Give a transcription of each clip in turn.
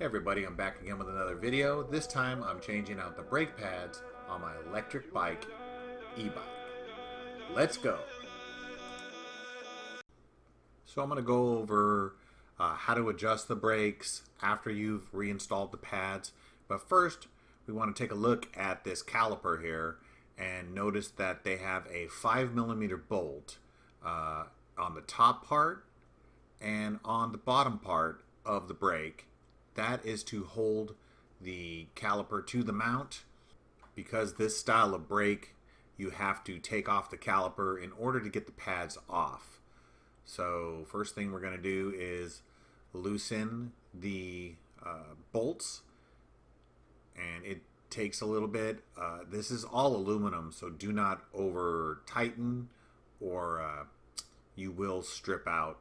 Hey everybody, I'm back again with another video. This time I'm changing out the brake pads on my electric bike, e-bike. Let's go! So I'm going to go over how to adjust the brakes after you've reinstalled the pads. But first, we want to take a look at this caliper here and notice that they have a 5mm bolt on the top part and on the bottom part of the brake. That is to hold the caliper to the mount. Because this style of brake, you have to take off the caliper in order to get the pads off. So first thing we're going to do is loosen the bolts, and it takes a little bit. This is all aluminum, so do not over tighten or you will strip out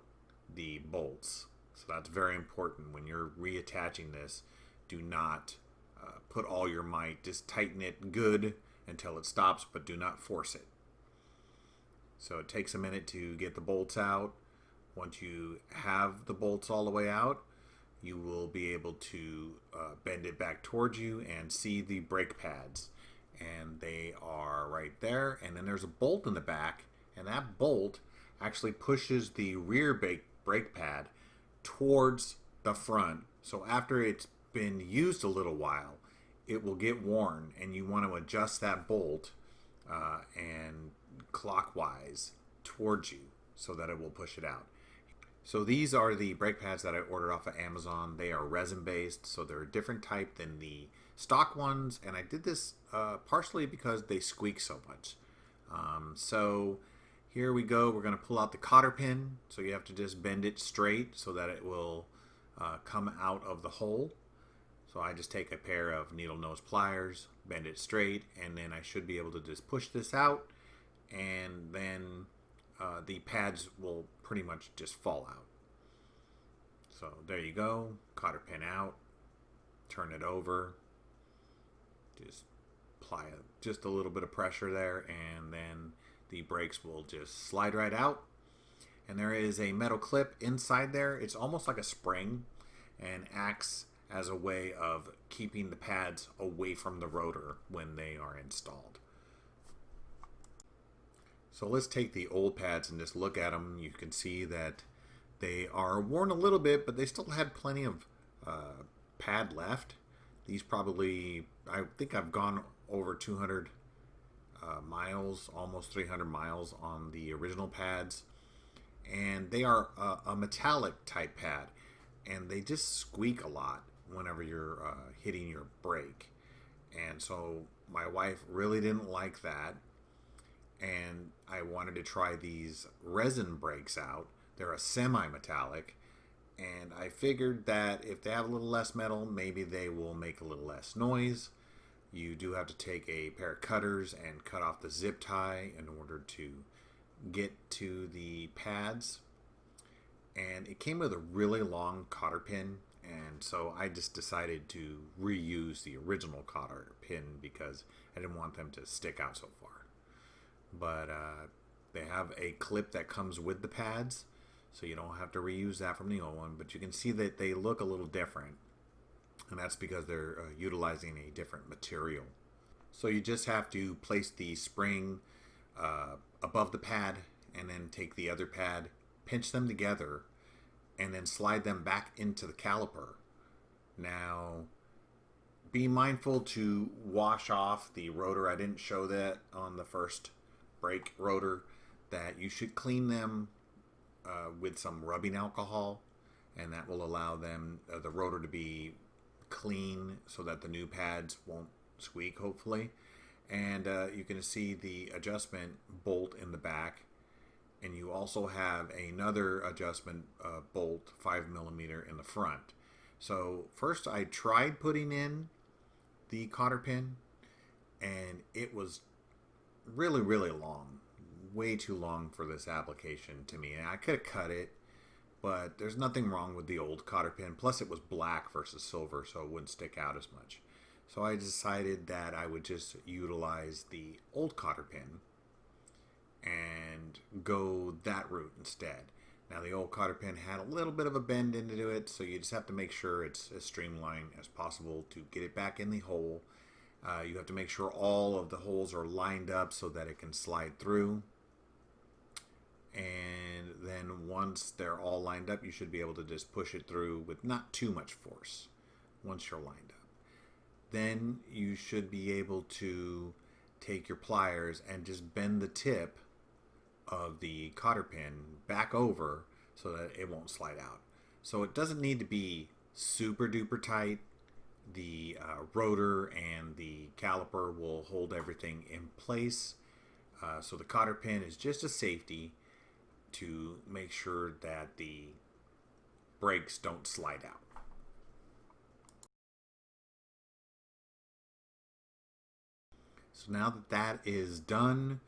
the bolts. So that's very important when you're reattaching this. Do not put all your might. Just tighten it good until it stops, but do not force it. So it takes a minute to get the bolts out. Once you have the bolts all the way out, you will be able to bend it back towards you and see the brake pads. And they are right there. And then there's a bolt in the back, and that bolt actually pushes the rear brake pad towards the front. So after it's been used a little while, it will get worn, and you want to adjust that bolt and clockwise towards you so that it will push it out. So these are the brake pads that I ordered off of Amazon. They are resin based, so they're a different type than the stock ones, and I did this partially because they squeak so much. So here we go. We're going to pull out the cotter pin, so you have to just bend it straight so that it will come out of the hole. So I just take a pair of needle nose pliers, bend it straight, and then I should be able to just push this out, and then the pads will pretty much just fall out. So there you go, cotter pin out, turn it over, just apply just a little bit of pressure there, and then the brakes will just slide right out. And there is a metal clip inside there. It's almost like a spring and acts as a way of keeping the pads away from the rotor when they are installed. So let's take the old pads and just look at them. You can see that they are worn a little bit, but they still had plenty of pad left. These probably, I think I've gone over 200 miles, almost 300 miles on the original pads. And they are a metallic type pad, and they just squeak a lot whenever you're hitting your brake. And so my wife really didn't like that, and I wanted to try these resin brakes out. They're a semi-metallic, and I figured that if they have a little less metal, maybe they will make a little less noise. You do have to take a pair of cutters and cut off the zip tie in order to get to the pads. And it came with a really long cotter pin, and so I just decided to reuse the original cotter pin because I didn't want them to stick out so far. But they have a clip that comes with the pads, so you don't have to reuse that from the old one. But you can see that they look a little different, and that's because they're utilizing a different material. So you just have to place the spring above the pad, and then take the other pad, pinch them together, and then slide them back into the caliper. Now, be mindful to wash off the rotor. I didn't show that on the first brake rotor, that you should clean them with some rubbing alcohol, and that will allow them the rotor to be clean so that the new pads won't squeak, hopefully. And you can see the adjustment bolt in the back, and you also have another adjustment bolt 5mm in the front. So first I tried putting in the cotter pin, and it was really long, way too long for this application to me. And I could have cut it, but there's nothing wrong with the old cotter pin. Plus it was black versus silver, so it wouldn't stick out as much. So I decided that I would just utilize the old cotter pin and go that route instead. Now the old cotter pin had a little bit of a bend into it, so you just have to make sure it's as streamlined as possible to get it back in the hole. You have to make sure all of the holes are lined up so that it can slide through. And then once they're all lined up, you should be able to just push it through with not too much force once you're lined up. Then you should be able to take your pliers and just bend the tip of the cotter pin back over so that it won't slide out. So it doesn't need to be super duper tight. The rotor and the caliper will hold everything in place. So the cotter pin is just a safety to make sure that the brakes don't slide out. So now that that is done,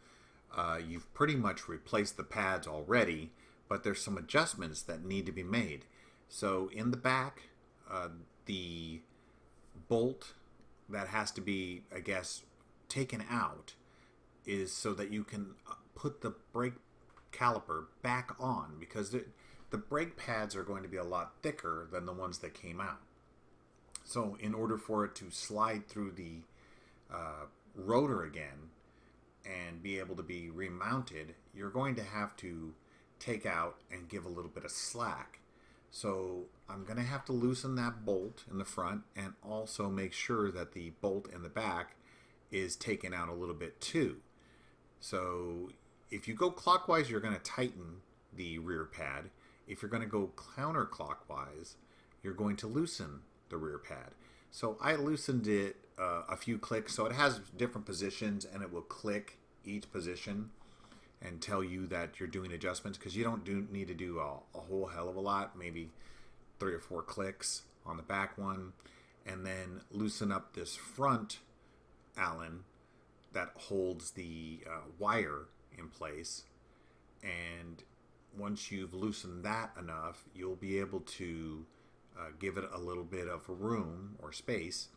you've pretty much replaced the pads already, but there's some adjustments that need to be made. So in the back, the bolt that has to be, I guess, taken out is so that you can put the brake caliper back on, because the brake pads are going to be a lot thicker than the ones that came out. So in order for it to slide through the rotor again and be able to be remounted, you're going to have to take out and give a little bit of slack. So I'm going to have to loosen that bolt in the front and also make sure that the bolt in the back is taken out a little bit too. So if you go clockwise, you're going to tighten the rear pad. If you're going to go counterclockwise, you're going to loosen the rear pad. So I loosened it a few clicks, so it has different positions and it will click each position and tell you that you're doing adjustments, because you don't need to do a whole hell of a lot, maybe 3 or 4 clicks on the back one, and then loosen up this front Allen that holds the wire in place. And once you've loosened that enough, you'll be able to give it a little bit of room or space.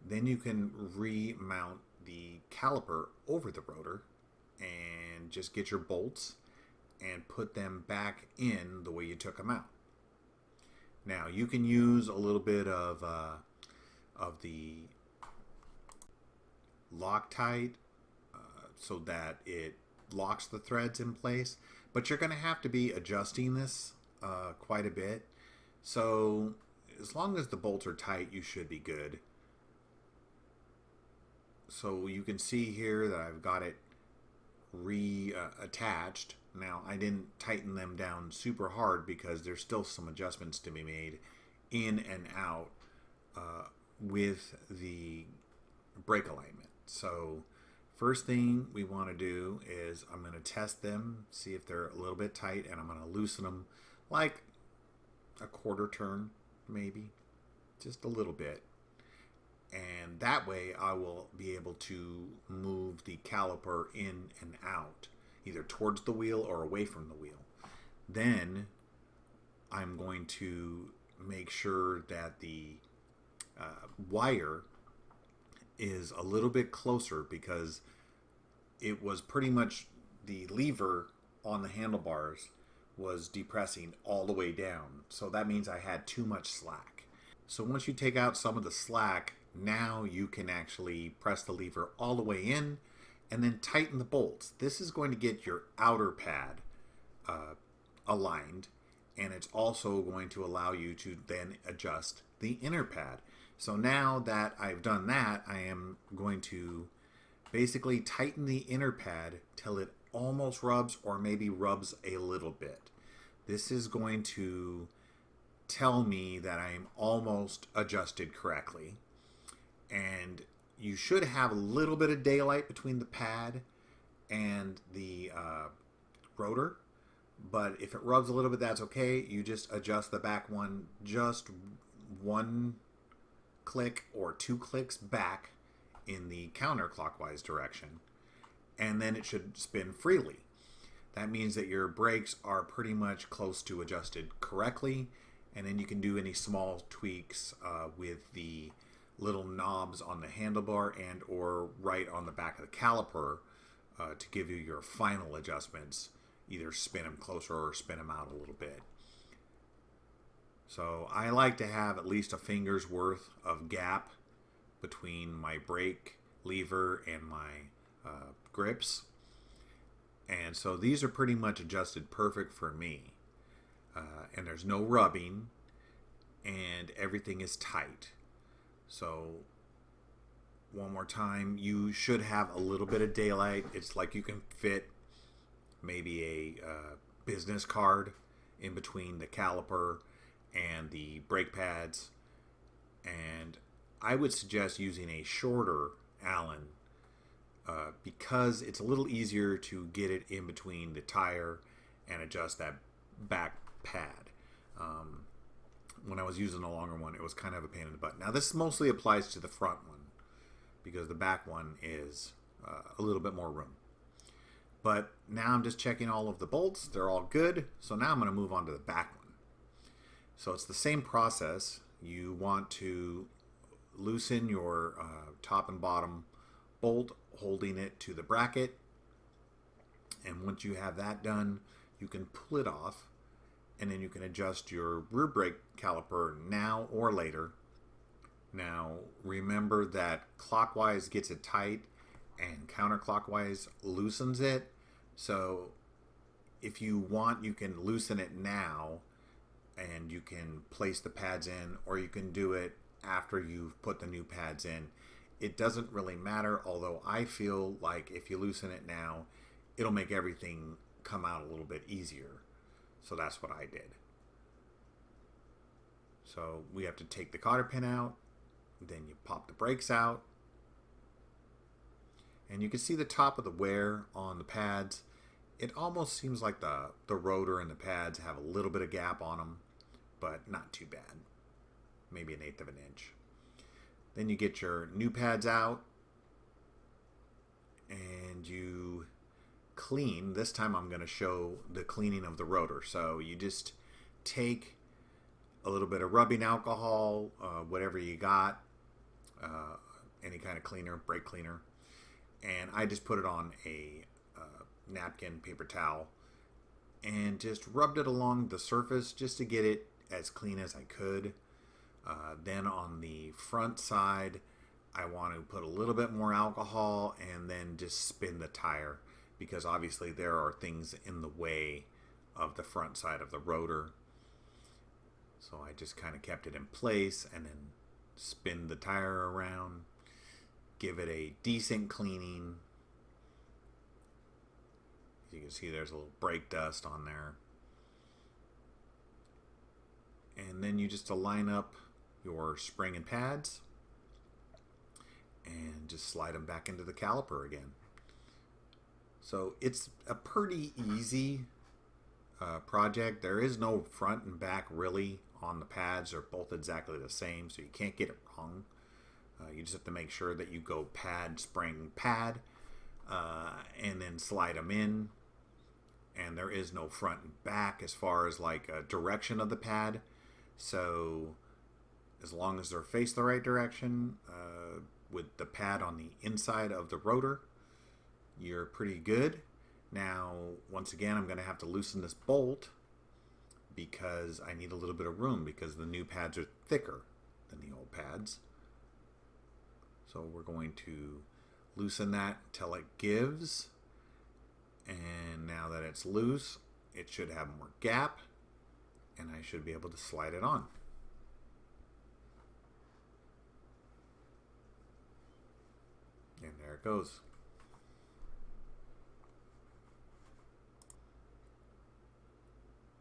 Then you can remount the caliper over the rotor and just get your bolts and put them back in the way you took them out. Now you can use a little bit of the Loctite so that it locks the threads in place, but you're going to have to be adjusting this quite a bit. So as long as the bolts are tight, you should be good. So you can see here that I've got it reattached. Now I didn't tighten them down super hard because there's still some adjustments to be made in and out with the brake alignment. So first thing we want to do is I'm going to test them, see if they're a little bit tight, and I'm going to loosen them like a quarter turn, maybe just a little bit. And that way I will be able to move the caliper in and out, either towards the wheel or away from the wheel. Then I'm going to make sure that the wire is a little bit closer, because it was pretty much the lever on the handlebars was depressing all the way down. So that means I had too much slack. So once you take out some of the slack, now you can actually press the lever all the way in and then tighten the bolts. This is going to get your outer pad aligned, and it's also going to allow you to then adjust the inner pad. So now that I've done that, I am going to basically tighten the inner pad till it almost rubs, or maybe rubs a little bit. This is going to tell me that I'm almost adjusted correctly. And you should have a little bit of daylight between the pad and the rotor, but if it rubs a little bit, that's okay. You just adjust the back one just 1 click or 2 clicks back in the counterclockwise direction, and then it should spin freely. That means that your brakes are pretty much close to adjusted correctly, and then you can do any small tweaks with the little knobs on the handlebar and or right on the back of the caliper to give you your final adjustments either spin them closer or spin them out a little bit. So I like to have at least a finger's worth of gap between my brake lever and my grips. And so these are pretty much adjusted perfect for me. And there's no rubbing, and everything is tight. So one more time, you should have a little bit of daylight. It's like you can fit maybe a business card in between the caliper and the brake pads. And I would suggest using a shorter Allen because it's a little easier to get it in between the tire and adjust that back pad. When I was using a longer one, it was kind of a pain in the butt. Now this mostly applies to the front one because the back one is a little bit more room. But now I'm just checking all of the bolts. They're all good. So now I'm going to move on to the back one. So it's the same process. You want to loosen your top and bottom bolt, holding it to the bracket. And once you have that done, you can pull it off. And then you can adjust your rear brake caliper now or later. Now, remember that clockwise gets it tight and counterclockwise loosens it. So if you want, you can loosen it now and you can place the pads in, or you can do it after you've put the new pads in. It doesn't really matter, although I feel like if you loosen it now, it'll make everything come out a little bit easier. So that's what I did. So we have to take the cotter pin out, then you pop the brakes out, and you can see the top of the wear on the pads. It almost seems like the rotor and the pads have a little bit of gap on them, but not too bad. Maybe 1/8 of an inch. Then you get your new pads out, and you clean. This time I'm going to show the cleaning of the rotor. So you just take a little bit of rubbing alcohol, whatever you got, any kind of cleaner, brake cleaner, and I just put it on a napkin, paper towel, and just rubbed it along the surface just to get it as clean as I could. Then on the front side, I want to put a little bit more alcohol and then just spin the tire, because obviously there are things in the way of the front side of the rotor. So I just kind of kept it in place and then spin the tire around, give it a decent cleaning. As you can see, there's a little brake dust on there. And then you just align up your spring and pads and just slide them back into the caliper again. So it's a pretty easy project. There is no front and back really on the pads. They're both exactly the same, so you can't get it wrong. You just have to make sure that you go pad, spring, pad, and then slide them in. And there is no front and back as far as like a direction of the pad. So as long as they're faced the right direction, with the pad on the inside of the rotor, you're pretty good. Now, once again, I'm going to have to loosen this bolt because I need a little bit of room because the new pads are thicker than the old pads. So we're going to loosen that until it gives. And now that it's loose, it should have more gap, and I should be able to slide it on. And there it goes.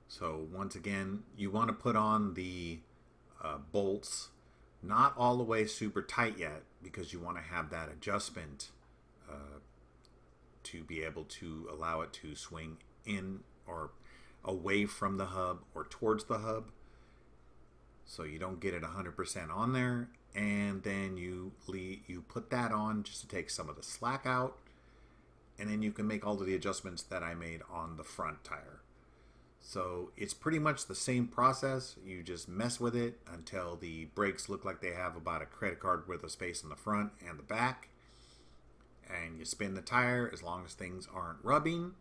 So once again, you want to put on the bolts not all the way super tight yet, because you want to have that adjustment to be able to allow it to swing in or away from the hub or towards the hub, so you don't get it 100% on there. And then you put that on just to take some of the slack out, and then you can make all of the adjustments that I made on the front tire. So it's pretty much the same process. You just mess with it until the brakes look like they have about a credit card worth of space in the front and the back. And you spin the tire as long as things aren't rubbing.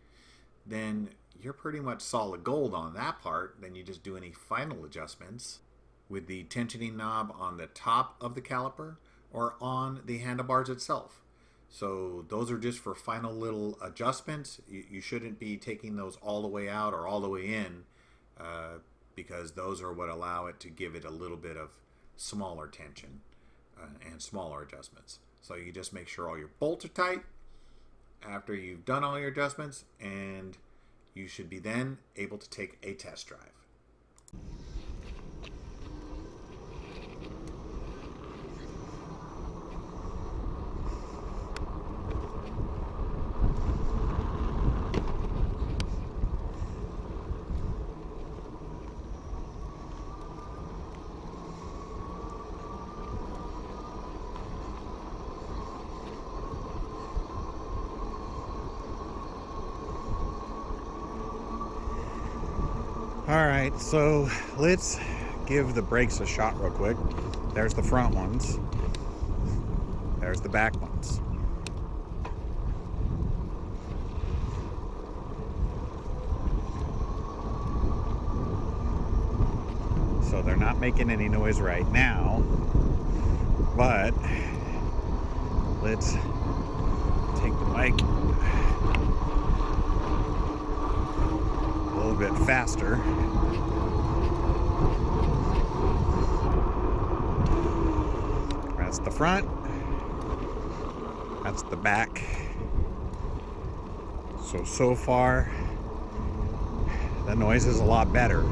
then you're pretty much solid gold on that part. Then you just do any final adjustments with the tensioning knob on the top of the caliper or on the handlebars itself. So those are just for final little adjustments. You shouldn't be taking those all the way out or all the way in, because those are what allow it to give it a little bit of smaller tension and smaller adjustments. So you just make sure all your bolts are tight after you've done all your adjustments, and you should be then able to take a test drive. Alright, so let's give the brakes a shot real quick. There's the front ones. There's the back ones. So they're not making any noise right now, but let's take the mic a little bit faster. That's the front. That's the back. So far, the noise is a lot better.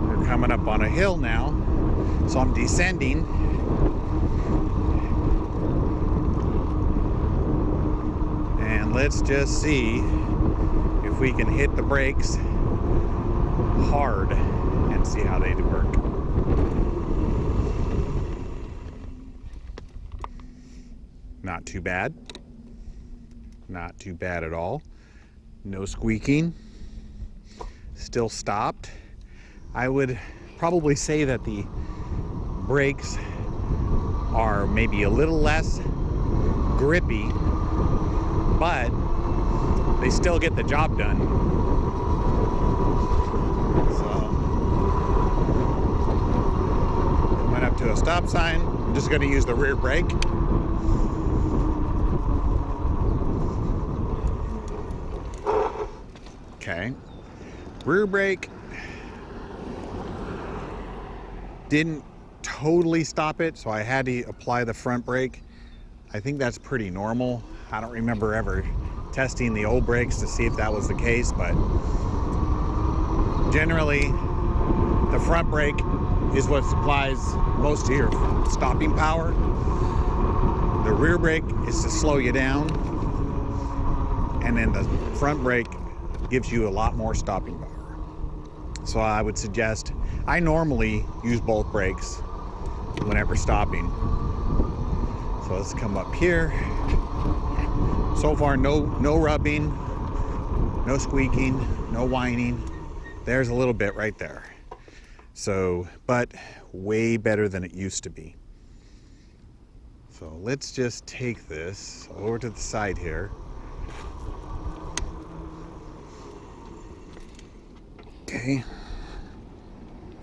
We're coming up on a hill now, so I'm descending. And let's just see if we can hit the brakes hard and see how they do work. Not too bad. Not too bad at all. No squeaking. Still stopped. I would probably say that the brakes are maybe a little less grippy, but they still get the job done. So, went up to a stop sign. I'm just going to use the rear brake. Okay, rear brake didn't totally stop it, so I had to apply the front brake. I think that's pretty normal. I don't remember ever testing the old brakes to see if that was the case, but generally the front brake is what supplies most of your stopping power. The rear brake is to slow you down, and then the front brake gives you a lot more stopping power. So I would suggest, I normally use both brakes whenever stopping. So let's come up here. So far, no rubbing, no squeaking, no whining. There's a little bit right there. So, but way better than it used to be. So let's just take this over to the side here. Okay,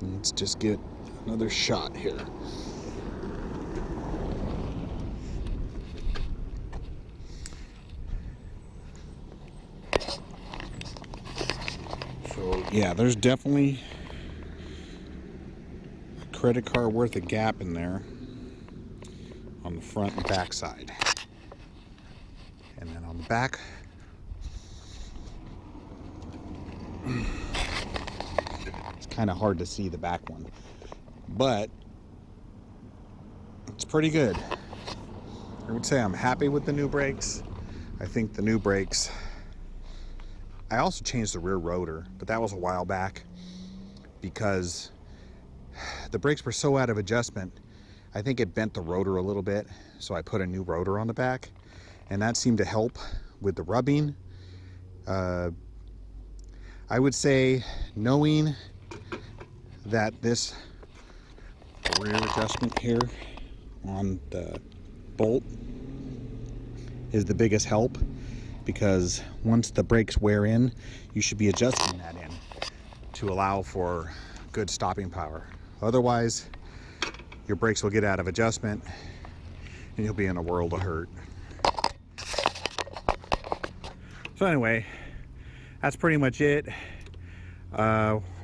let's just get another shot here. So yeah, there's definitely a credit card worth of gap in there on the front and back side. And then on the back, kind of hard to see the back one, but it's pretty good. I would say I'm happy with the new brakes. I think the new brakes, I also changed the rear rotor, but that was a while back because the brakes were so out of adjustment. I think it bent the rotor a little bit, so I put a new rotor on the back, and that seemed to help with the rubbing. I would say, knowing that this rear adjustment here on the bolt is the biggest help, because once the brakes wear in, you should be adjusting that in to allow for good stopping power. Otherwise, your brakes will get out of adjustment and you'll be in a world of hurt. So anyway, that's pretty much it.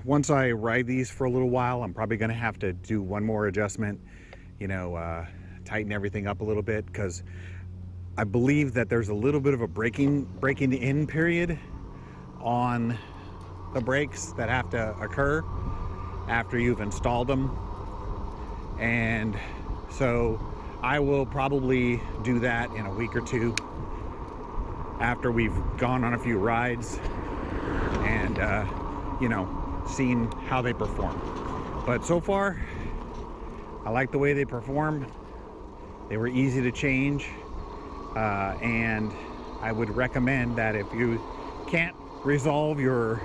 Once I ride these for a little while, I'm probably going to have to do one more adjustment, tighten everything up a little bit, because I believe that there's a little bit of a breaking in period on the brakes that have to occur after you've installed them. And so I will probably do that in a week or two after we've gone on a few rides and seen how they perform. But so far, I like the way they perform. They were easy to change, and I would recommend that if you can't resolve your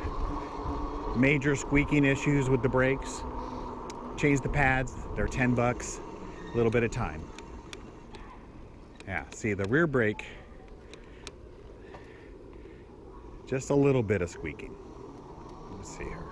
major squeaking issues with the brakes, change the pads. They're 10 bucks, a little bit of time. Yeah, see the rear brake, just a little bit of squeaking. Let's see here.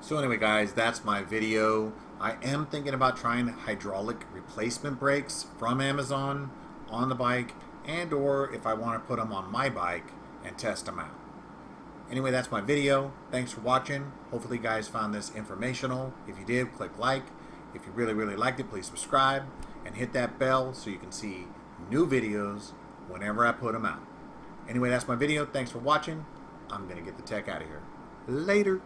So anyway guys, that's my video. I am thinking about trying hydraulic replacement brakes from Amazon on the bike, and or if I want to put them on my bike and test them out. Anyway, that's my video. Thanks for watching. Hopefully you guys found this informational. If you did, click like. If you really liked it, please subscribe and hit that bell so you can see new videos whenever I put them out. Anyway, that's my video. Thanks for watching. I'm going to get the tech out of here. Later.